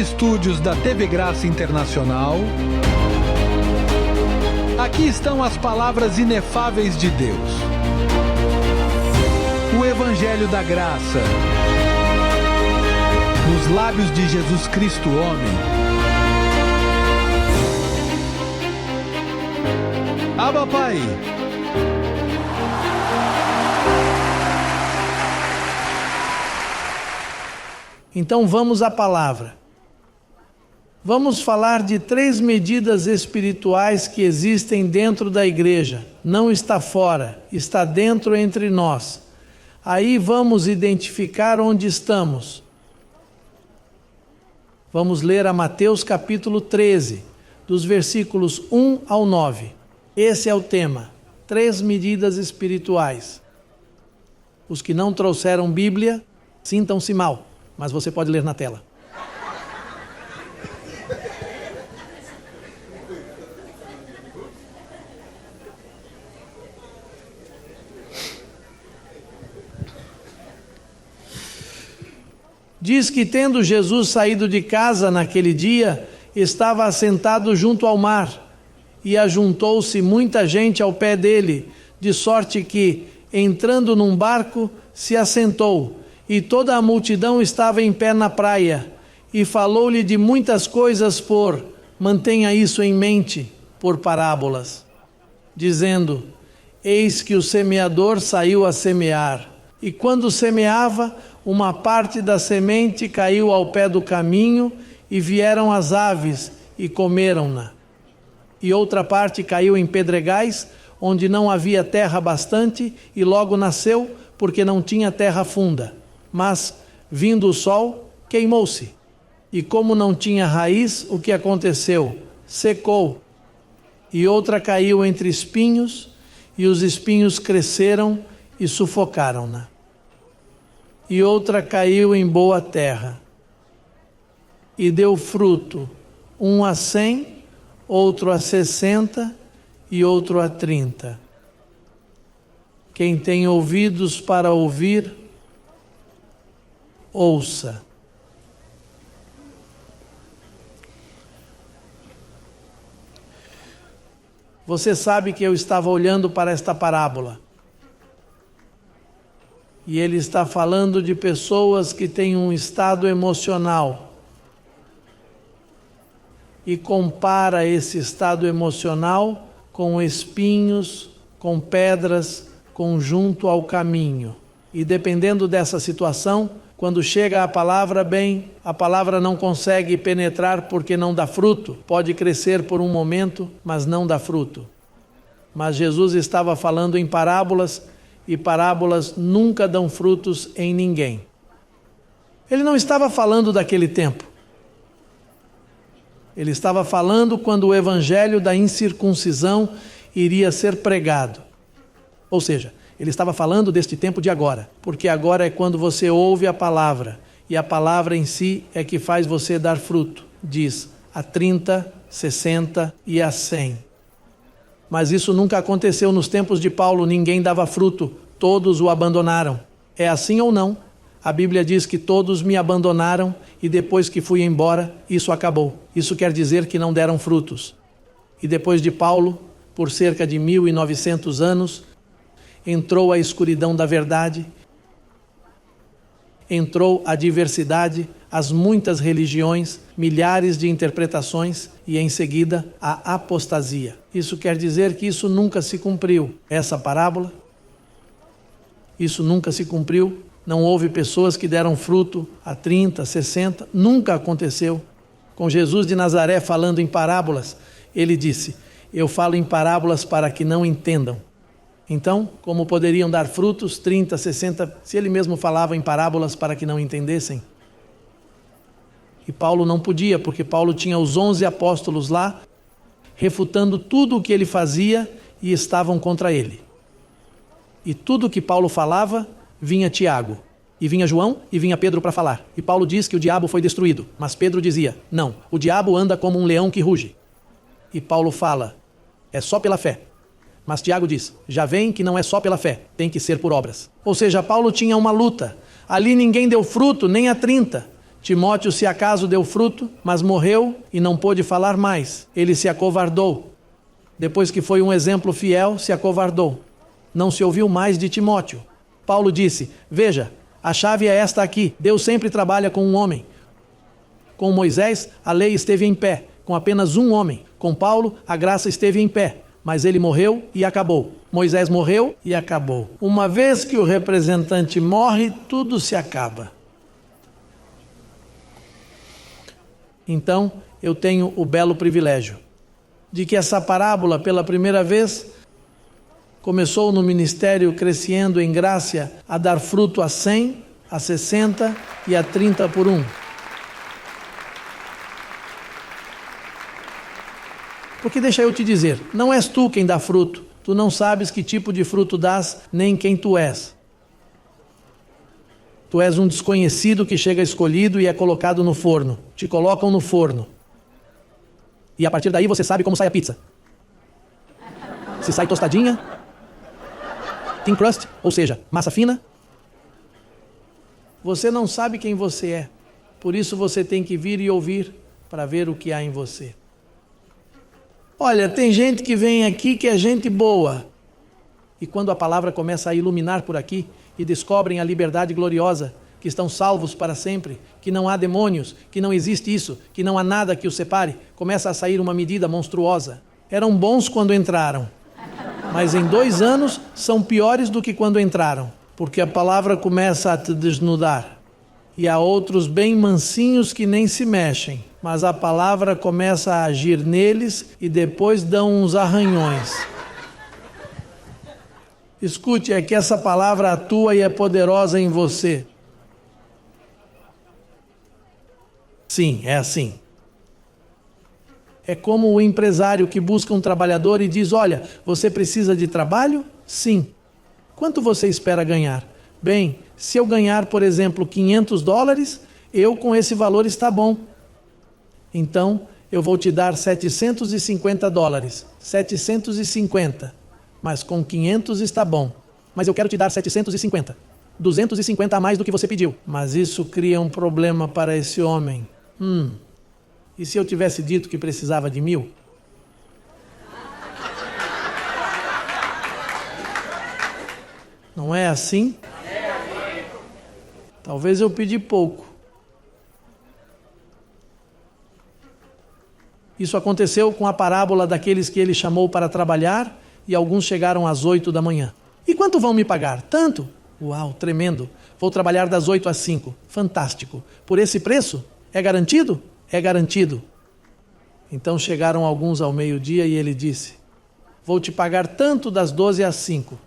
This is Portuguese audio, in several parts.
estúdios da TV Graça Internacional, aqui estão as palavras inefáveis de Deus. O Evangelho da Graça, nos lábios de Jesus Cristo, homem. Abba, Pai. Então vamos à palavra. Vamos falar de 3 medidas espirituais que existem dentro da igreja. Não está fora, está dentro entre nós. Aí vamos identificar onde estamos. Vamos ler a Mateus capítulo 13, dos versículos 1 ao 9. Esse é o tema, 3 medidas espirituais. Os que não trouxeram Bíblia, sintam-se mal. Mas você pode ler na tela. Diz que tendo Jesus saído de casa naquele dia, estava assentado junto ao mar, e ajuntou-se muita gente ao pé dele, de sorte que, entrando num barco, se assentou. E toda a multidão estava em pé na praia, e falou-lhe de muitas coisas mantenha isso em mente, por parábolas, dizendo: eis que o semeador saiu a semear, e quando semeava, uma parte da semente caiu ao pé do caminho, e vieram as aves, e comeram-na. E outra parte caiu em pedregais, onde não havia terra bastante, e logo nasceu, porque não tinha terra funda. Mas, vindo o sol, queimou-se. E como não tinha raiz, o que aconteceu? Secou. E outra caiu entre espinhos, e os espinhos cresceram e sufocaram-na. E outra caiu em boa terra, e deu fruto, um a 100, outro a 60 e outro a 30. Quem tem ouvidos para ouvir, ouça. Você sabe que eu estava olhando para esta parábola. E ele está falando de pessoas que têm um estado emocional. E compara esse estado emocional com espinhos, com pedras, junto ao caminho. E dependendo dessa situação, quando chega a palavra, a palavra não consegue penetrar porque não dá fruto. Pode crescer por um momento, mas não dá fruto. Mas Jesus estava falando em parábolas, e parábolas nunca dão frutos em ninguém. Ele não estava falando daquele tempo. Ele estava falando quando o evangelho da incircuncisão iria ser pregado. Ou seja, ele estava falando deste tempo de agora, porque agora é quando você ouve a palavra, e a palavra em si é que faz você dar fruto, diz, a 30, 60 e a 100. Mas isso nunca aconteceu nos tempos de Paulo, ninguém dava fruto, todos o abandonaram. É assim ou não? A Bíblia diz que todos me abandonaram e depois que fui embora, isso acabou. Isso quer dizer que não deram frutos. E depois de Paulo, por cerca de 1900 anos, entrou a escuridão da verdade, entrou a diversidade, as muitas religiões, milhares de interpretações e em seguida a apostasia. Isso quer dizer que isso nunca se cumpriu. Essa parábola, isso nunca se cumpriu. Não houve pessoas que deram fruto a 30, 60, nunca aconteceu. Com Jesus de Nazaré falando em parábolas, ele disse: eu falo em parábolas para que não entendam. Então, como poderiam dar frutos 30, 60, se ele mesmo falava em parábolas para que não entendessem? E Paulo não podia, porque Paulo tinha os 11 apóstolos lá, refutando tudo o que ele fazia e estavam contra ele. E tudo que Paulo falava, vinha Tiago, e vinha João, e vinha Pedro para falar. E Paulo diz que o diabo foi destruído, mas Pedro dizia: não, o diabo anda como um leão que ruge. E Paulo fala: é só pela fé. Mas Tiago diz: já vem que não é só pela fé, tem que ser por obras. Ou seja, Paulo tinha uma luta. Ali ninguém deu fruto, nem a 30. Timóteo, se acaso, deu fruto, mas morreu e não pôde falar mais. Ele se acovardou. Depois que foi um exemplo fiel, se acovardou. Não se ouviu mais de Timóteo. Paulo disse: veja, a chave é esta aqui. Deus sempre trabalha com um homem. Com Moisés, a lei esteve em pé, com apenas um homem. Com Paulo, a graça esteve em pé, mas ele morreu e acabou. Moisés morreu e acabou. Uma vez que o representante morre, tudo se acaba. Então, eu tenho o belo privilégio de que essa parábola, pela primeira vez, começou no ministério crescendo em graça a dar fruto a 100, a 60 e a 30 por um. Porque deixa eu te dizer, não és tu quem dá fruto, tu não sabes que tipo de fruto dás, nem quem tu és. Tu és um desconhecido que chega escolhido e é colocado no forno. Te colocam no forno. E a partir daí você sabe como sai a pizza. Se sai tostadinha, thin crust, ou seja, massa fina. Você não sabe quem você é. Por isso você tem que vir e ouvir para ver o que há em você. Olha, tem gente que vem aqui que é gente boa. E quando a palavra começa a iluminar por aqui, e descobrem a liberdade gloriosa, que estão salvos para sempre, que não há demônios, que não existe isso, que não há nada que os separe, começa a sair uma medida monstruosa. Eram bons quando entraram, mas em 2 anos são piores do que quando entraram, porque a palavra começa a te desnudar. E há outros bem mansinhos que nem se mexem, mas a palavra começa a agir neles e depois dão uns arranhões. Escute, é que essa palavra atua e é poderosa em você. Sim, é assim. É como o empresário que busca um trabalhador e diz: olha, você precisa de trabalho? Sim. Quanto você espera ganhar? Bem, se eu ganhar, por exemplo, $500, eu com esse valor está bom. Então, eu vou te dar $750. 750. Mas com 500 está bom. Mas eu quero te dar 750. 250 a mais do que você pediu. Mas isso cria um problema para esse homem. E se eu tivesse dito que precisava de 1.000? Não é assim? Talvez eu pedi pouco. Isso aconteceu com a parábola daqueles que ele chamou para trabalhar, e alguns chegaram às 8 da manhã. E quanto vão me pagar? Tanto? Uau, tremendo. Vou trabalhar das 8 às 5. Fantástico. Por esse preço? É garantido? É garantido. Então chegaram alguns ao meio-dia e ele disse: vou te pagar tanto das 12 às 5.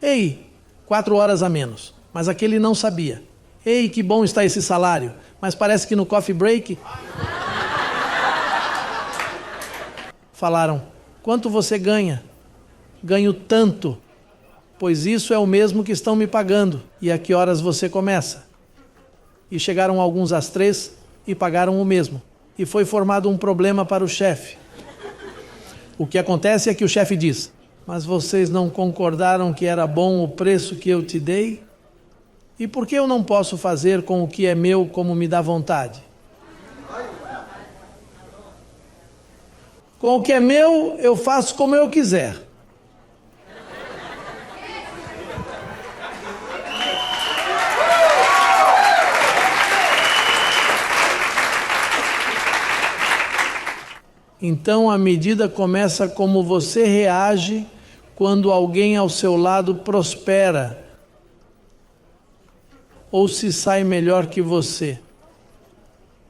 Ei, 4 horas a menos. Mas aquele não sabia. Ei, que bom está esse salário. Mas parece que no coffee break... Falaram: quanto você ganha? Ganho tanto, pois isso é o mesmo que estão me pagando. E a que horas você começa? E chegaram alguns às 3 e pagaram o mesmo. E foi formado um problema para o chefe. O que acontece é que o chefe diz: mas vocês não concordaram que era bom o preço que eu te dei? E por que eu não posso fazer com o que é meu como me dá vontade? Com o que é meu, eu faço como eu quiser. Então a medida começa como você reage quando alguém ao seu lado prospera ou se sai melhor que você.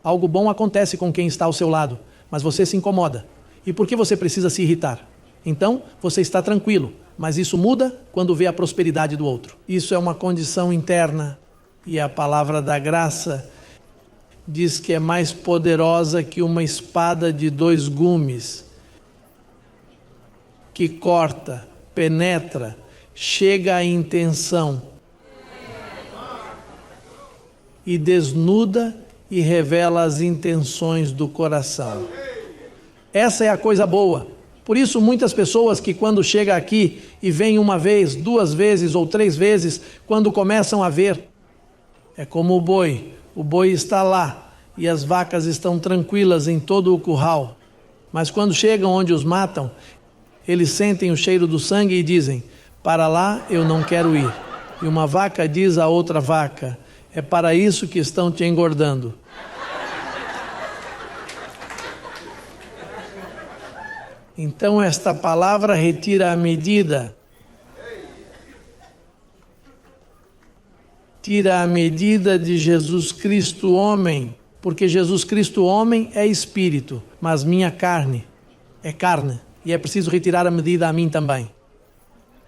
Algo bom acontece com quem está ao seu lado, mas você se incomoda. E por que você precisa se irritar? Então, você está tranquilo, mas isso muda quando vê a prosperidade do outro. Isso é uma condição interna, e a palavra da graça diz que é mais poderosa que uma espada de 2 gumes, que corta, penetra, chega à intenção e desnuda e revela as intenções do coração. Essa é a coisa boa. Por isso, muitas pessoas que quando chegam aqui e vêm uma vez, 2 vezes ou 3 vezes, quando começam a ver, é como o boi está lá e as vacas estão tranquilas em todo o curral. Mas quando chegam onde os matam, eles sentem o cheiro do sangue e dizem: para lá eu não quero ir. E uma vaca diz à outra vaca: é para isso que estão te engordando. Então esta palavra retira a medida. Tira a medida de Jesus Cristo homem, porque Jesus Cristo homem é espírito, mas minha carne é carne, e é preciso retirar a medida a mim também.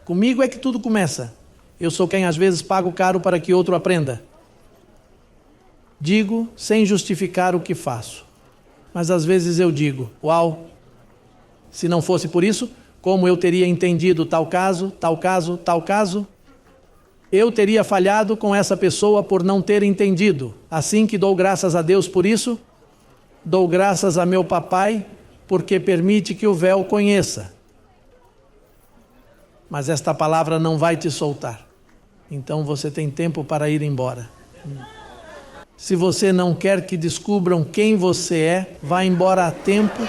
Comigo é que tudo começa. Eu sou quem às vezes pago caro para que outro aprenda. Digo sem justificar o que faço, mas às vezes eu digo: uau! Se não fosse por isso, como eu teria entendido tal caso, tal caso, tal caso? Eu teria falhado com essa pessoa por não ter entendido. Assim que dou graças a Deus por isso, dou graças a meu papai, porque permite que o véu conheça. Mas esta palavra não vai te soltar. Então você tem tempo para ir embora. Se você não quer que descubram quem você é, vá embora a tempo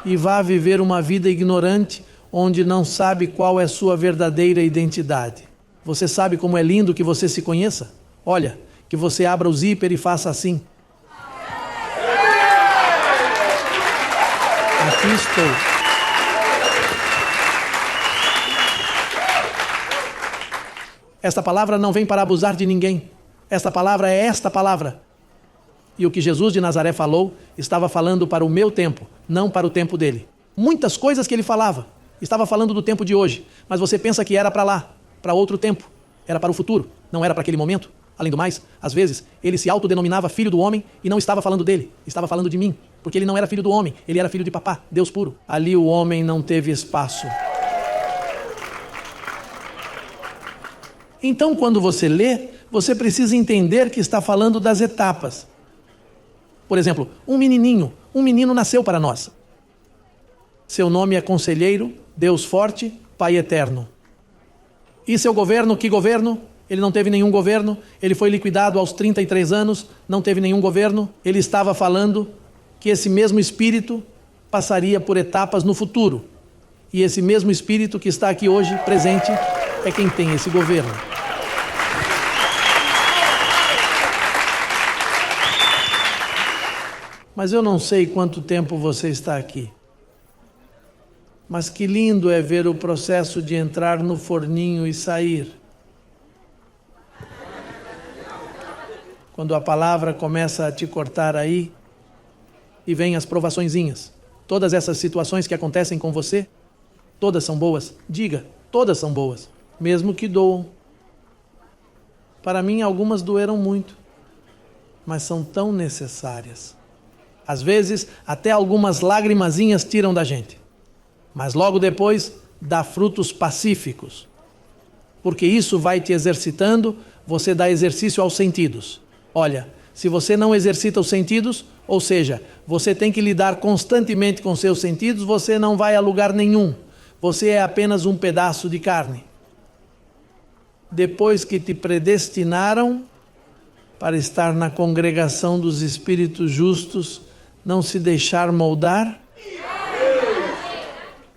e vá viver uma vida ignorante, onde não sabe qual é sua verdadeira identidade. Você sabe como é lindo que você se conheça? Olha, que você abra o zíper e faça assim. Aqui estou. Esta palavra não vem para abusar de ninguém. Esta palavra é esta palavra. E o que Jesus de Nazaré falou, estava falando para o meu tempo, não para o tempo dele. Muitas coisas que ele falava, estava falando do tempo de hoje, mas você pensa que era para lá, para outro tempo, era para o futuro, não era para aquele momento. Além do mais, às vezes, ele se autodenominava filho do homem e não estava falando dele, estava falando de mim, porque ele não era filho do homem, ele era filho de papá, Deus puro. Ali o homem não teve espaço. Então, quando você lê, você precisa entender que está falando das etapas. Por exemplo, um menino nasceu para nós. Seu nome é Conselheiro, Deus Forte, Pai Eterno. E seu governo, que governo? Ele não teve nenhum governo, ele foi liquidado aos 33 anos, não teve nenhum governo. Ele estava falando que esse mesmo Espírito passaria por etapas no futuro. E esse mesmo Espírito que está aqui hoje, presente, é quem tem esse governo. Mas eu não sei quanto tempo você está aqui. Mas que lindo é ver o processo de entrar no forninho e sair. Quando a palavra começa a te cortar aí, e vem as provaçõezinhas. Todas essas situações que acontecem com você, todas são boas. Diga, todas são boas, mesmo que doam. Para mim, algumas doeram muito, mas são tão necessárias. Às vezes, até algumas lagrimazinhas tiram da gente. Mas logo depois, dá frutos pacíficos. Porque isso vai te exercitando, você dá exercício aos sentidos. Olha, se você não exercita os sentidos, ou seja, você tem que lidar constantemente com seus sentidos, você não vai a lugar nenhum. Você é apenas um pedaço de carne. Depois que te predestinaram para estar na congregação dos espíritos justos, não se deixar moldar?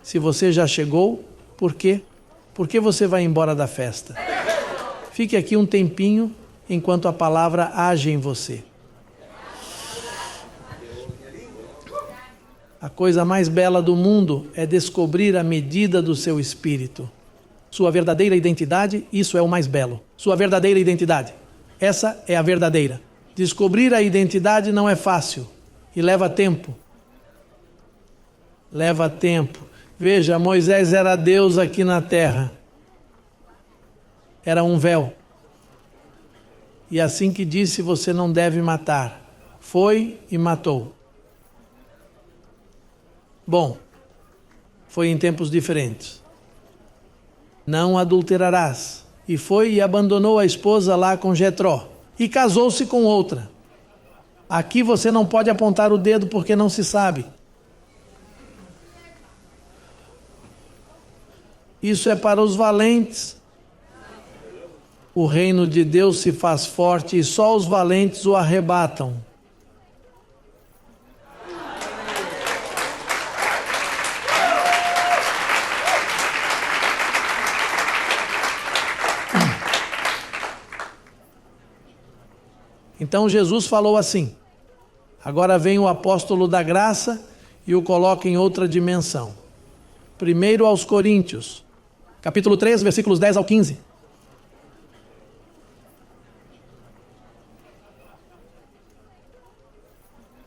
Se você já chegou, por quê? Por que você vai embora da festa? Fique aqui um tempinho, enquanto a palavra age em você. A coisa mais bela do mundo é descobrir a medida do seu espírito. Sua verdadeira identidade, isso é o mais belo. Sua verdadeira identidade, essa é a verdadeira. Descobrir a identidade não é fácil. E leva tempo. Leva tempo. Veja, Moisés era Deus aqui na terra. Era um véu. E assim que disse, você não deve matar. Foi e matou. Bom, foi em tempos diferentes. Não adulterarás. E foi e abandonou a esposa lá com Jetró. E casou-se com outra. Aqui você não pode apontar o dedo porque não se sabe. Isso é para os valentes. O reino de Deus se faz forte e só os valentes o arrebatam. Então Jesus falou assim. Agora vem o apóstolo da graça e o coloca em outra dimensão. Primeiro aos Coríntios, capítulo 3, versículos 10 ao 15.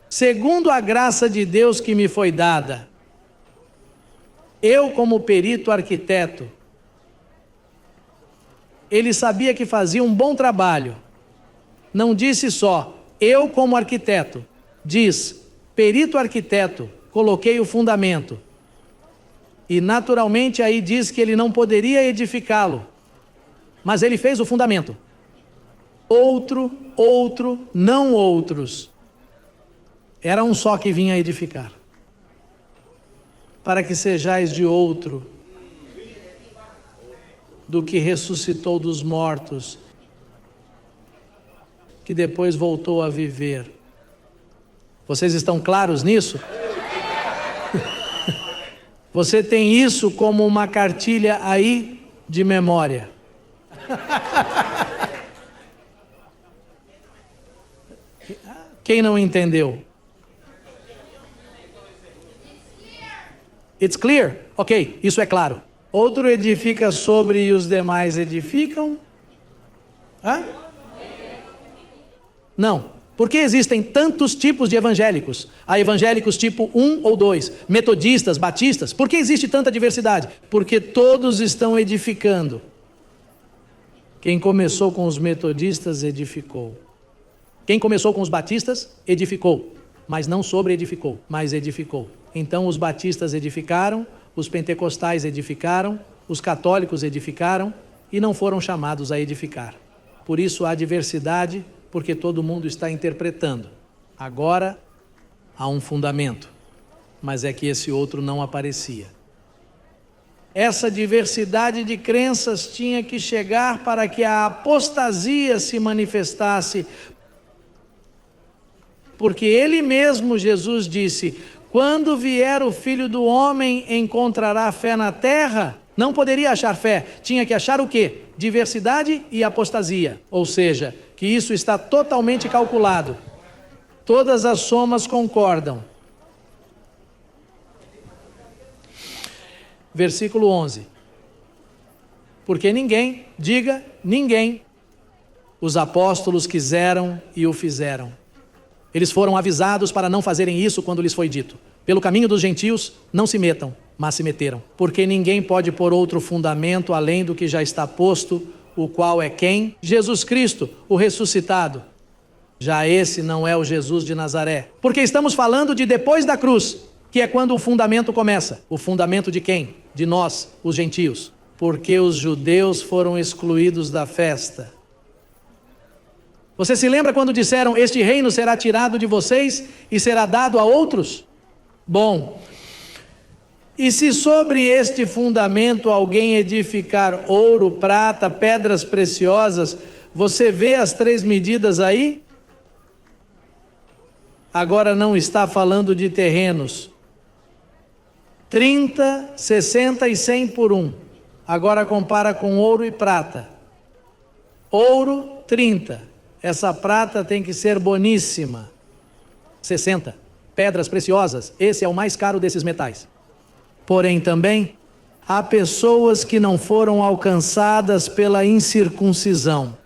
Segundo a graça de Deus que me foi dada, eu como perito arquiteto, ele sabia que fazia um bom trabalho. Não disse só, eu como arquiteto, diz, perito arquiteto, coloquei o fundamento. E naturalmente aí diz que ele não poderia edificá-lo, mas ele fez o fundamento. Outro, não outros. Era um só que vinha edificar. Para que sejais de outro, do que ressuscitou dos mortos, que depois voltou a viver. Vocês estão claros nisso? Você tem isso como uma cartilha aí de memória. Quem não entendeu? It's clear? Ok, isso é claro. Outro edifica sobre e os demais edificam? Hã? Não. Por que existem tantos tipos de evangélicos? Há evangélicos tipo 1 ou 2, metodistas, batistas. Por que existe tanta diversidade? Porque todos estão edificando. Quem começou com os metodistas, edificou. Quem começou com os batistas, edificou. Mas não sobre-edificou, mas edificou. Então os batistas edificaram, os pentecostais edificaram, os católicos edificaram e não foram chamados a edificar. Por isso há diversidade, porque todo mundo está interpretando. Agora há um fundamento, mas é que esse outro não aparecia. Essa diversidade de crenças tinha que chegar para que a apostasia se manifestasse, porque ele mesmo, Jesus, disse, quando vier o Filho do Homem, encontrará fé na terra? Não poderia achar fé, tinha que achar o quê? Diversidade e apostasia, ou seja, que isso está totalmente calculado. Todas as somas concordam. Versículo 11. Porque ninguém, diga ninguém, os apóstolos quiseram e o fizeram. Eles foram avisados para não fazerem isso quando lhes foi dito. Pelo caminho dos gentios, não se metam, mas se meteram. Porque ninguém pode pôr outro fundamento além do que já está posto, o qual é quem? Jesus Cristo, o ressuscitado. Já esse não é o Jesus de Nazaré. Porque estamos falando de depois da cruz, que é quando o fundamento começa. O fundamento de quem? De nós, os gentios. Porque os judeus foram excluídos da festa. Você se lembra quando disseram, este reino será tirado de vocês e será dado a outros? Bom, e se sobre este fundamento alguém edificar ouro, prata, pedras preciosas, você vê as 3 medidas aí? Agora não está falando de terrenos. 30, 60 e 100 por 1. Agora compara com ouro e prata. Ouro, 30. Essa prata tem que ser boníssima. 60. Pedras preciosas. Esse é o mais caro desses metais. Porém também, há pessoas que não foram alcançadas pela incircuncisão.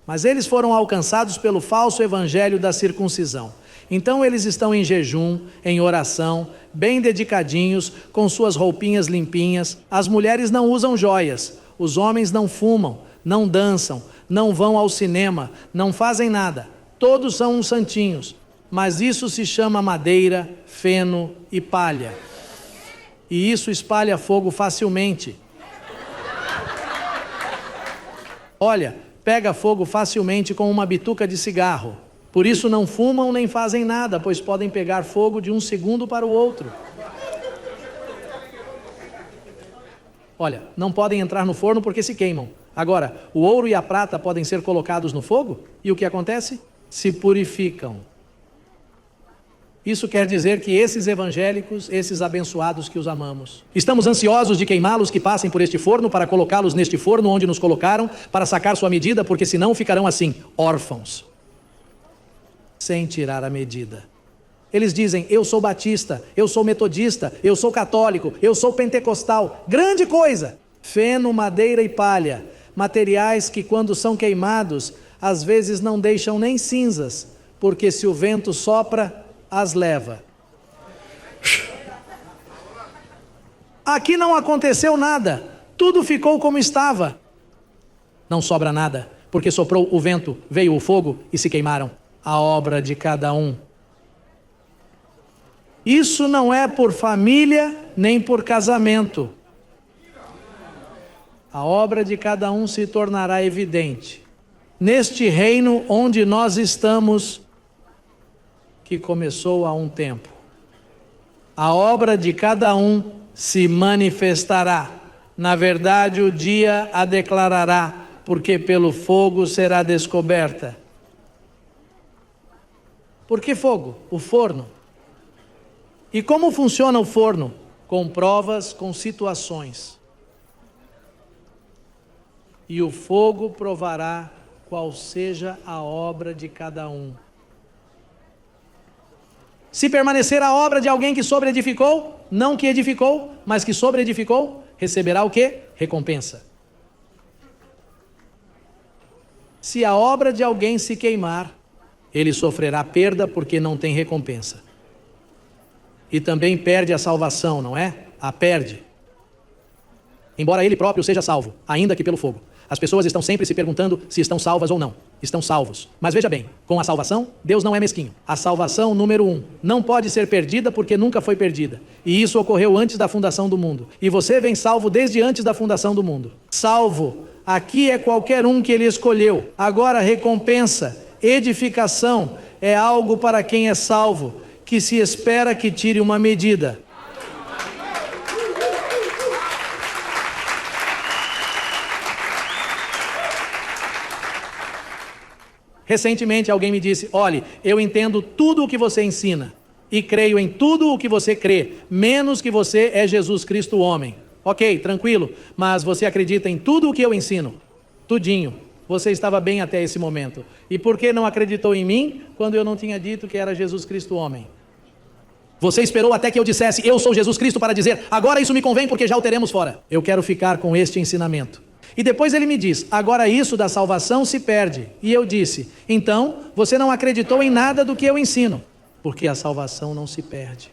Mas eles foram alcançados pelo falso evangelho da circuncisão. Então eles estão em jejum, em oração, bem dedicadinhos, com suas roupinhas limpinhas. As mulheres não usam joias, os homens não fumam, não dançam, não vão ao cinema, não fazem nada. Todos são uns santinhos, mas isso se chama madeira, feno e palha. E isso espalha fogo facilmente. Olha, pega fogo facilmente com uma bituca de cigarro. Por isso não fumam nem fazem nada, pois podem pegar fogo de um segundo para o outro. Olha, não podem entrar no forno porque se queimam. Agora, o ouro e a prata podem ser colocados no fogo? E o que acontece? Se purificam. Isso quer dizer que esses evangélicos, esses abençoados que os amamos, estamos ansiosos de queimá-los que passem por este forno para colocá-los neste forno onde nos colocaram para sacar sua medida, porque senão ficarão assim, órfãos, sem tirar a medida. Eles dizem, eu sou batista, eu sou metodista, eu sou católico, eu sou pentecostal. Grande coisa! Feno, madeira e palha, materiais que quando são queimados, às vezes não deixam nem cinzas, porque se o vento sopra, as leva. Aqui não aconteceu nada, tudo ficou como estava. Não sobra nada, porque soprou o vento, veio o fogo e se queimaram. A obra de cada um. Isso não é por família, nem por casamento. A obra de cada um se tornará evidente. Neste reino onde nós estamos, que começou há um tempo. A obra de cada um se manifestará. Na verdade, o dia a declarará, porque pelo fogo será descoberta. Por que fogo? O forno. E como funciona o forno? Com provas, com situações. E o fogo provará qual seja a obra de cada um. Se permanecer a obra de alguém que sobreedificou, não que edificou, mas que sobreedificou, receberá o quê? Recompensa. Se a obra de alguém se queimar, ele sofrerá perda porque não tem recompensa. E também perde a salvação, não é? A perde. Embora ele próprio seja salvo, ainda que pelo fogo. As pessoas estão sempre se perguntando se estão salvas ou não. Estão salvos. Mas veja bem, com a salvação, Deus não é mesquinho. A salvação, número 1, não pode ser perdida porque nunca foi perdida. E isso ocorreu antes da fundação do mundo. E você vem salvo desde antes da fundação do mundo. Salvo, aqui é qualquer um que ele escolheu. Agora, recompensa, edificação, é algo para quem é salvo, que se espera que tire uma medida. Recentemente alguém me disse, olhe, eu entendo tudo o que você ensina e creio em tudo o que você crê, menos que você é Jesus Cristo homem. Ok, tranquilo, mas você acredita em tudo o que eu ensino? Tudinho. Você estava bem até esse momento. E por que não acreditou em mim quando eu não tinha dito que era Jesus Cristo homem? Você esperou até que eu dissesse, eu sou Jesus Cristo, para dizer, agora isso me convém porque já o teremos fora. Eu quero ficar com este ensinamento. E depois ele me diz, agora isso da salvação se perde. E eu disse, então você não acreditou em nada do que eu ensino, porque a salvação não se perde.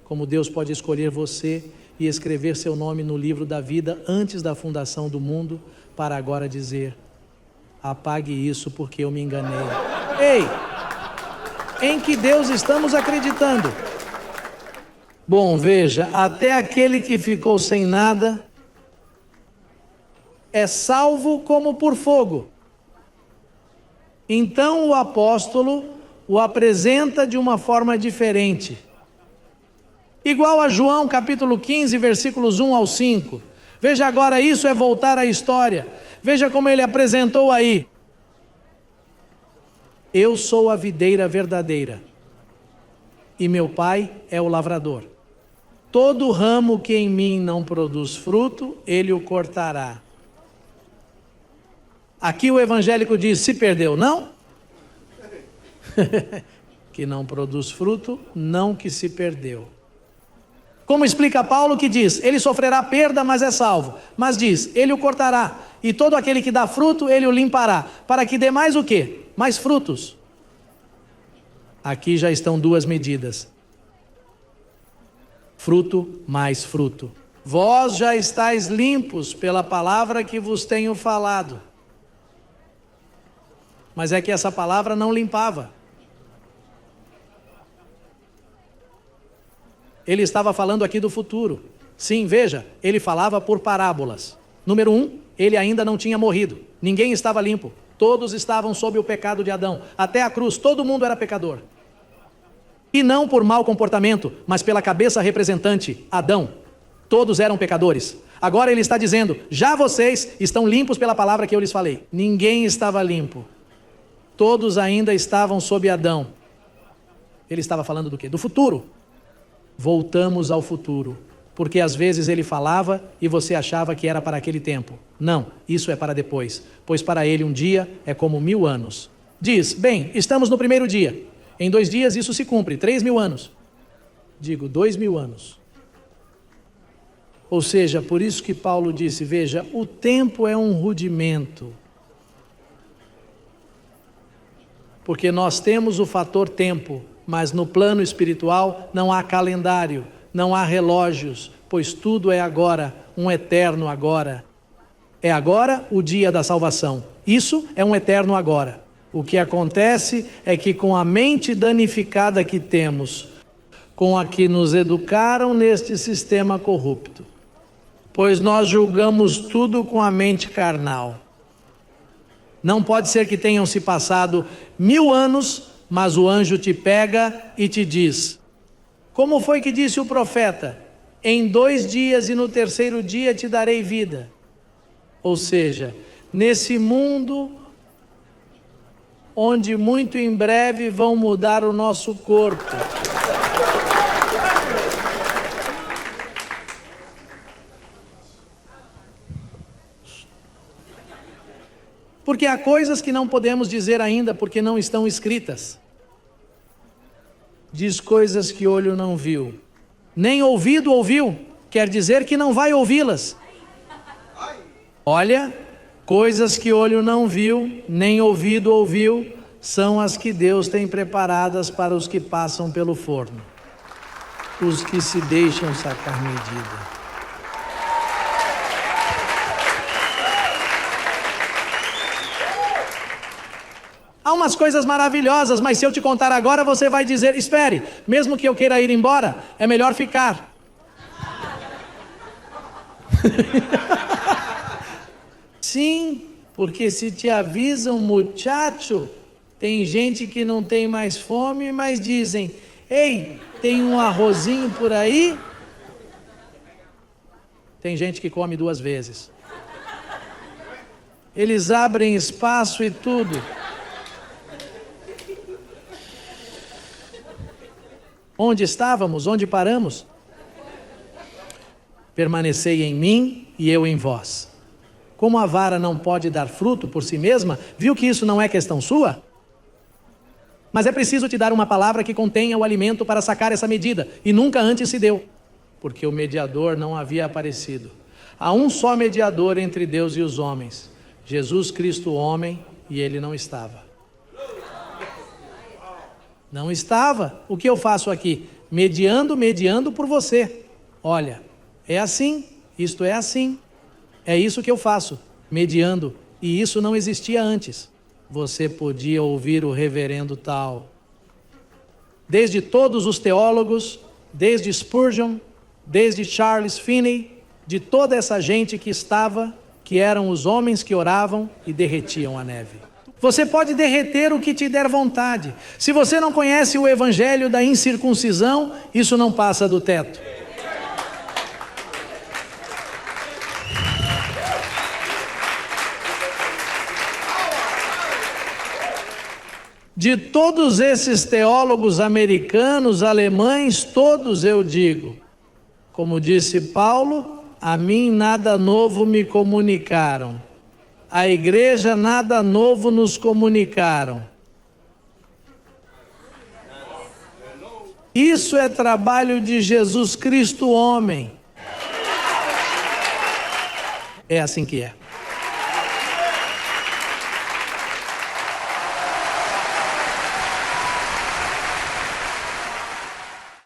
Como Deus pode escolher você e escrever seu nome no livro da vida antes da fundação do mundo, para agora dizer, apague isso porque eu me enganei. Ei, em que Deus estamos acreditando? Bom, veja, até aquele que ficou sem nada é salvo como por fogo. Então o apóstolo o apresenta de uma forma diferente. Igual a João capítulo 15, versículos 1 ao 5. Veja agora, isso é voltar à história. Veja como ele apresentou aí. Eu sou a videira verdadeira, e meu pai é o lavrador. Todo ramo que em mim não produz fruto, ele o cortará. Aqui o evangélico diz, se perdeu, não? Que não produz fruto, não que se perdeu. Como explica Paulo que diz, ele sofrerá perda, mas é salvo. Mas diz, ele o cortará, e todo aquele que dá fruto, ele o limpará, para que dê mais o quê? Mais frutos. Aqui já estão duas medidas. Fruto mais fruto. Vós já estáis limpos pela palavra que vos tenho falado. Mas é que essa palavra não limpava. Ele estava falando aqui do futuro. Sim, veja, ele falava por parábolas. Número 1, ele ainda não tinha morrido. Ninguém estava limpo. Todos estavam sob o pecado de Adão. Até a cruz, todo mundo era pecador. E não por mau comportamento, mas pela cabeça representante, Adão. Todos eram pecadores. Agora ele está dizendo, já vocês estão limpos pela palavra que eu lhes falei. Ninguém estava limpo. Todos ainda estavam sob Adão. Ele estava falando do quê? Do futuro. Voltamos ao futuro. Porque às vezes ele falava e você achava que era para aquele tempo. Não, isso é para depois. Pois para ele um dia é como 1000 anos. Diz, bem, estamos no primeiro dia. Em 2 dias isso se cumpre, 3000 anos. Digo, 2000 anos. Ou seja, por isso que Paulo disse, veja, o tempo é um rudimento. Porque nós temos o fator tempo, mas no plano espiritual não há calendário, não há relógios, pois tudo é agora, um eterno agora. É agora o dia da salvação. Isso é um eterno agora. O que acontece é que com a mente danificada que temos, com a que nos educaram neste sistema corrupto, pois nós julgamos tudo com a mente carnal. Não pode ser que tenham se passado 1000 anos, mas o anjo te pega e te diz, como foi que disse o profeta? Em 2 dias e no 3º dia te darei vida. Ou seja, nesse mundo onde muito em breve vão mudar o nosso corpo. Porque há coisas que não podemos dizer ainda porque não estão escritas. Diz coisas que olho não viu, nem ouvido ouviu, quer dizer que não vai ouvi-las. Olha, coisas que olho não viu, nem ouvido ouviu, são as que Deus tem preparadas para os que passam pelo forno, os que se deixam sacar medida. Há umas coisas maravilhosas, mas se eu te contar agora, você vai dizer, espere, mesmo que eu queira ir embora, é melhor ficar. Sim, porque se te avisam, muchacho, tem gente que não tem mais fome, mas dizem, ei, tem um arrozinho por aí? Tem gente que come 2 vezes. Eles abrem espaço e tudo. Onde estávamos? Onde paramos? Permanecei em mim e eu em vós. Como a vara não pode dar fruto por si mesma, viu que isso não é questão sua? Mas é preciso te dar uma palavra que contenha o alimento para sacar essa medida, e nunca antes se deu, porque o mediador não havia aparecido. Há um só mediador entre Deus e os homens, Jesus Cristo homem, e ele não estava. Não estava. O que eu faço aqui? Mediando por você. Olha, é assim, isto é assim. É isso que eu faço, mediando. E isso não existia antes. Você podia ouvir o reverendo tal. Desde todos os teólogos, desde Spurgeon, desde Charles Finney, de toda essa gente que estava, que eram os homens que oravam e derretiam a neve. Você pode derreter o que te der vontade. Se você não conhece o evangelho da incircuncisão, isso não passa do teto. De todos esses teólogos americanos, alemães, todos eu digo, como disse Paulo, a mim nada novo me comunicaram. A igreja nada novo nos comunicaram. Isso é trabalho de Jesus Cristo homem. É assim que é.